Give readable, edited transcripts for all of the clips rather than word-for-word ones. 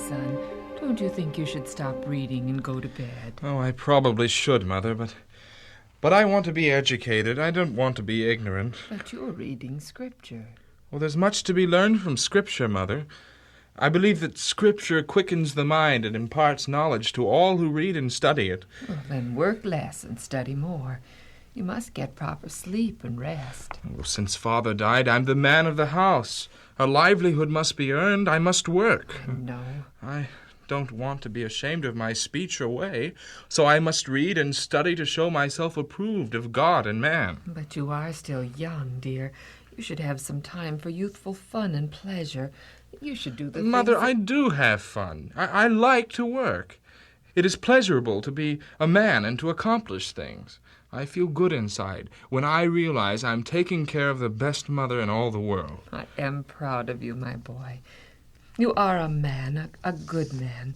son. Don't you think you should stop reading and go to bed? Oh, I probably should, Mother, but I want to be educated. I don't want to be ignorant. But you're reading Scripture. Well, there's much to be learned from Scripture, Mother. I believe that Scripture quickens the mind and imparts knowledge to all who read and study it. Well, then work less and study more. You must get proper sleep and rest. Well, since Father died, I'm the man of the house. A livelihood must be earned. I must work. No. I don't want to be ashamed of my speech or way, so I must read and study to show myself approved of God and man. But you are still young, dear. You should have some time for youthful fun and pleasure. You should do the Mother, things I do have fun. I like to work. It is pleasurable to be a man and to accomplish things. I feel good inside when I realize I'm taking care of the best mother in all the world. I am proud of you, my boy. You are a man, a good man.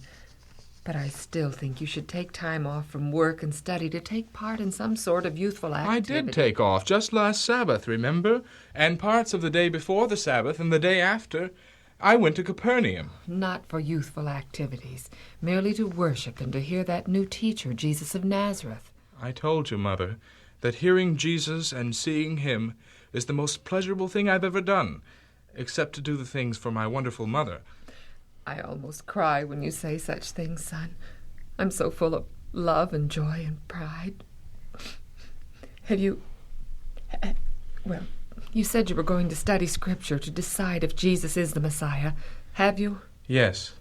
But I still think you should take time off from work and study to take part in some sort of youthful activity. I did take off just last Sabbath, remember? And parts of the day before the Sabbath and the day after. I went to Capernaum. Not for youthful activities, merely to worship and to hear that new teacher, Jesus of Nazareth. I told you, Mother, that hearing Jesus and seeing him is the most pleasurable thing I've ever done, except to do the things for my wonderful mother. I almost cry when you say such things, son. I'm so full of love and joy and pride. Have you... Well, you said you were going to study Scripture to decide if Jesus is the Messiah. Have you? Yes,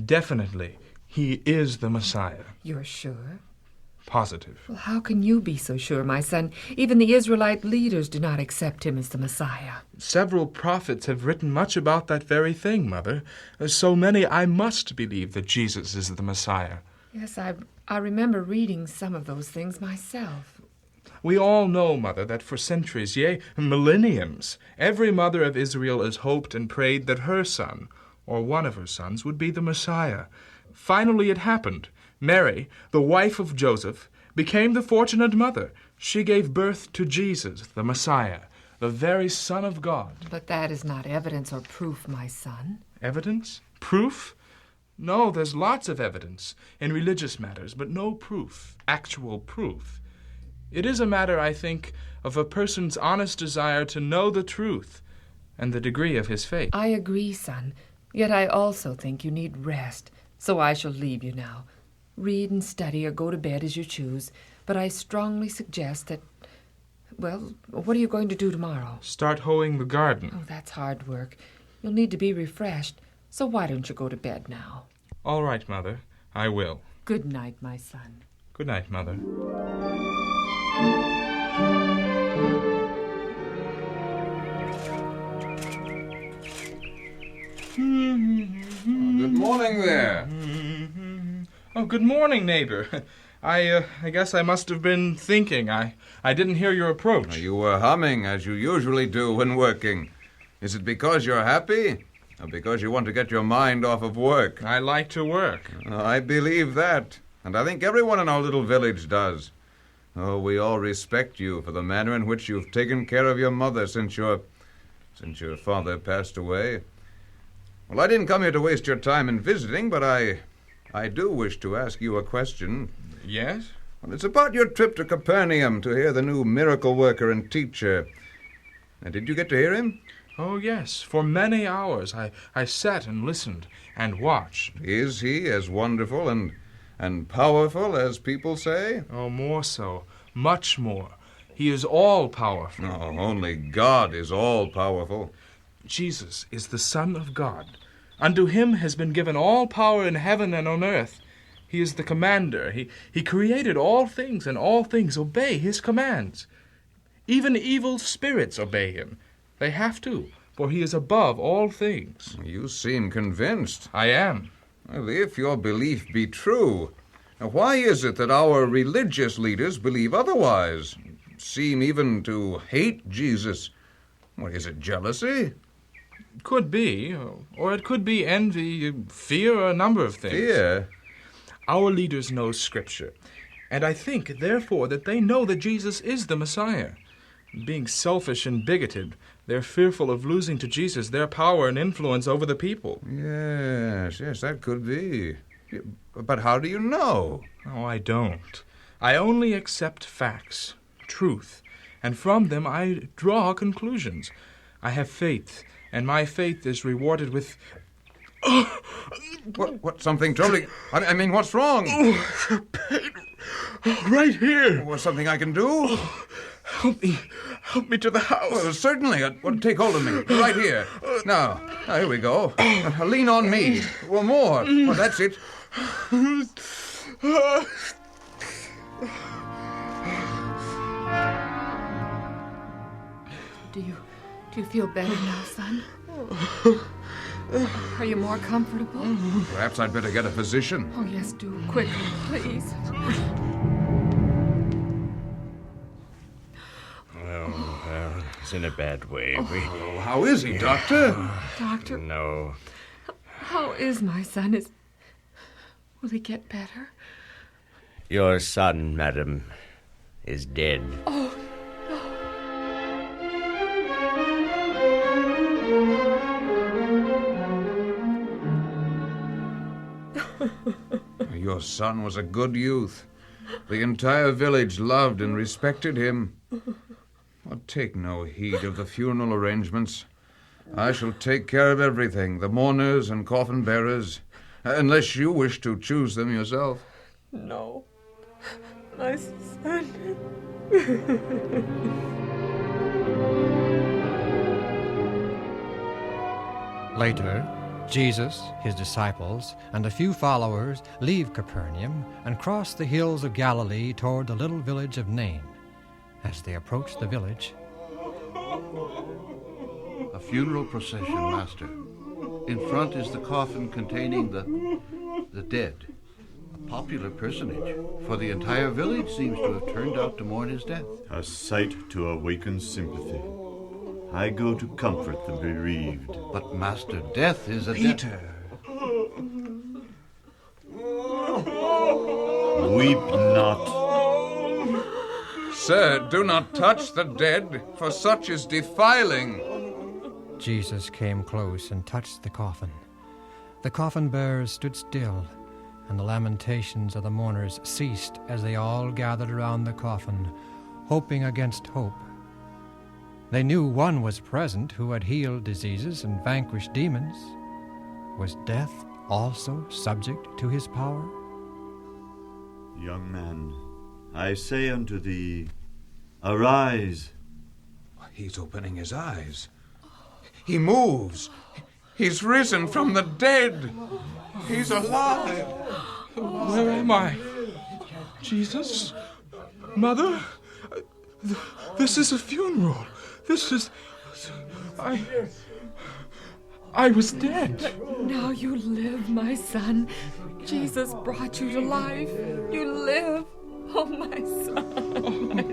definitely. He is the Messiah. You're sure? Positive. Well, how can you be so sure, my son? Even the Israelite leaders do not accept him as the Messiah. Several prophets have written much about that very thing, Mother. So many, I must believe that Jesus is the Messiah. Yes, I remember reading some of those things myself. We all know, Mother, that for centuries, yea, millenniums, every mother of Israel has hoped and prayed that her son, or one of her sons, would be the Messiah. Finally it happened. Mary, the wife of Joseph, became the fortunate mother. She gave birth to Jesus, the Messiah, the very Son of God. But that is not evidence or proof, my son. Evidence? Proof? No, there's lots of evidence in religious matters, but no proof, actual proof. It is a matter, I think, of a person's honest desire to know the truth and the degree of his faith. I agree, son. Yet I also think you need rest, so I shall leave you now. Read and study or go to bed as you choose, but I strongly suggest that... Well, what are you going to do tomorrow? Start hoeing the garden. Oh, that's hard work. You'll need to be refreshed, so why don't you go to bed now? All right, Mother. I will. Good night, my son. Good night, Mother. Good morning there. Oh, good morning, neighbor. I guess I must have been thinking. I didn't hear your approach. You were humming, as you usually do when working. Is it because you're happy, or because you want to get your mind off of work? I like to work. I believe that, and I think everyone in our little village does. Oh, we all respect you for the manner in which you've taken care of your mother since your father passed away. Well, I didn't come here to waste your time in visiting, but I do wish to ask you a question. Yes? Well, it's about your trip to Capernaum to hear the new miracle worker and teacher. And did you get to hear him? Oh, yes. For many hours I sat and listened and watched. Is he as wonderful and powerful as people say? Oh, more so. Much more. He is all-powerful. No, only God is all-powerful. Jesus is the Son of God. Unto him has been given all power in heaven and on earth. He is the commander. He created all things, and all things obey his commands. Even evil spirits obey him. They have to, for he is above all things. You seem convinced. I am. Well, if your belief be true, now why is it that our religious leaders believe otherwise? Seem even to hate Jesus? What, is it jealousy? Could be, or it could be envy, fear, or a number of things. Fear? Our leaders know Scripture, and I think, therefore, that they know that Jesus is the Messiah. being selfish and bigoted. They're fearful of losing to Jesus their power and influence over the people. Yes, that could be. But how do you know? Oh, I don't. I only accept facts, truth, and from them I draw conclusions. I have faith, and my faith is rewarded with... What, something troubling? I mean, what's wrong? Oh, pain. Right here. Was something I can do? Help me to the house. Well, certainly. Take hold of me. Right here. Now, here we go. Lean on me. Well, more. Well, that's it. Do you feel better now, son? Are you more comfortable? Perhaps I'd better get a physician. Oh, yes, do. Quickly, please. Well, he's in a bad way. Oh, how is he, Doctor? Doctor? No. How is my son? Will he get better? Your son, madam, is dead. Oh, Your son was a good youth. The entire village loved and respected him. Well, take no heed of the funeral arrangements. I shall take care of everything, the mourners and coffin bearers, unless you wish to choose them yourself. no. My son. Later, Jesus, his disciples, and a few followers leave Capernaum and cross the hills of Galilee toward the little village of Nain. As they approach the village... A funeral procession, Master. In front is the coffin containing the dead. A popular personage, for the entire village seems to have turned out to mourn his death. A sight to awaken sympathy. I go to comfort the bereaved. But, Master, death is a Peter! Weep not. Sir, do not touch the dead, for such is defiling. Jesus came close and touched the coffin. The coffin bearers stood still, and the lamentations of the mourners ceased as they all gathered around the coffin, hoping against hope. They knew one was present who had healed diseases and vanquished demons. Was death also subject to his power? Young man, I say unto thee, arise. He's opening his eyes. He moves. He's risen from the dead. He's alive. Where am I? Jesus? Mother? This is a funeral. This is... I was dead. Now you live, my son. Jesus brought you to life. You live. Oh, my son.